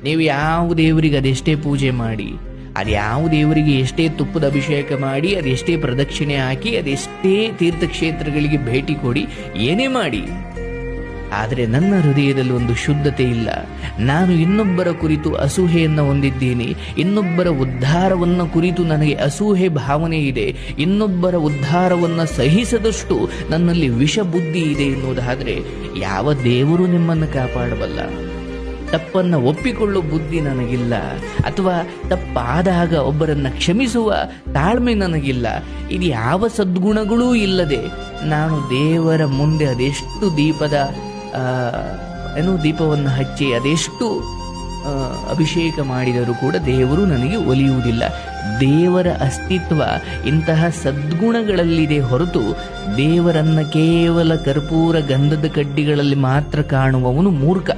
ನೀವು ಯಾವ ದೇವರಿಗೆ ಅದೆಷ್ಟೇ ಪೂಜೆ ಮಾಡಿ, ಅದ್ಯಾವ ದೇವರಿಗೆ ಎಷ್ಟೇ ತುಪ್ಪದ ಅಭಿಷೇಕ ಮಾಡಿ, ಅದೆಷ್ಟೇ ಪ್ರದಕ್ಷಿಣೆ ಹಾಕಿ, ಅದೆಷ್ಟೇ ತೀರ್ಥಕ್ಷೇತ್ರಗಳಿಗೆ ಭೇಟಿ ಕೊಡಿ, ಏನೇ ಮಾಡಿ, ಆದರೆ ನನ್ನ ಹೃದಯದಲ್ಲಿ ಒಂದು ಶುದ್ಧತೆ ಇಲ್ಲ. ನಾನು ಇನ್ನೊಬ್ಬರ ಕುರಿತು ಅಸೂಹೆಯನ್ನು ಹೊಂದಿದ್ದೀನಿ, ಇನ್ನೊಬ್ಬರ ಉದ್ಧಾರವನ್ನು ಕುರಿತು ನನಗೆ ಅಸೂಹೆ ಭಾವನೆ ಇದೆ, ಇನ್ನೊಬ್ಬರ ಉದ್ಧಾರವನ್ನು ಸಹಿಸದಷ್ಟು ನನ್ನಲ್ಲಿ ವಿಷ ಬುದ್ಧಿ ಇದೆ ಎನ್ನುವುದಾದರೆ ಯಾವ ದೇವರು ನಿಮ್ಮನ್ನು ಕಾಪಾಡಬಲ್ಲ? ತಪ್ಪನ್ನು ಒಪ್ಪಿಕೊಳ್ಳೋ ಬುದ್ಧಿ ನನಗಿಲ್ಲ, ಅಥವಾ ತಪ್ಪಾದಾಗ ಒಬ್ಬರನ್ನು ಕ್ಷಮಿಸುವ ತಾಳ್ಮೆ ನನಗಿಲ್ಲ. ಇದು ಯಾವ ಸದ್ಗುಣಗಳೂ ಇಲ್ಲದೆ ನಾನು ದೇವರ ಮುಂದೆ ಅದೆಷ್ಟು ದೀಪವನ್ನು ಹಚ್ಚಿ ಅದೆಷ್ಟು ಅಭಿಷೇಕ ಮಾಡಿದರೂ ಕೂಡ ದೇವರು ನನಗೆ ಒಲಿಯುವುದಿಲ್ಲ. ದೇವರ ಅಸ್ತಿತ್ವ ಇಂತಹ ಸದ್ಗುಣಗಳಲ್ಲಿದೆ ಹೊರತು ದೇವರನ್ನ ಕೇವಲ ಕರ್ಪೂರ ಗಂಧದ ಕಡ್ಡಿಗಳಲ್ಲಿ ಮಾತ್ರ ಕಾಣುವವನು ಮೂರ್ಖ.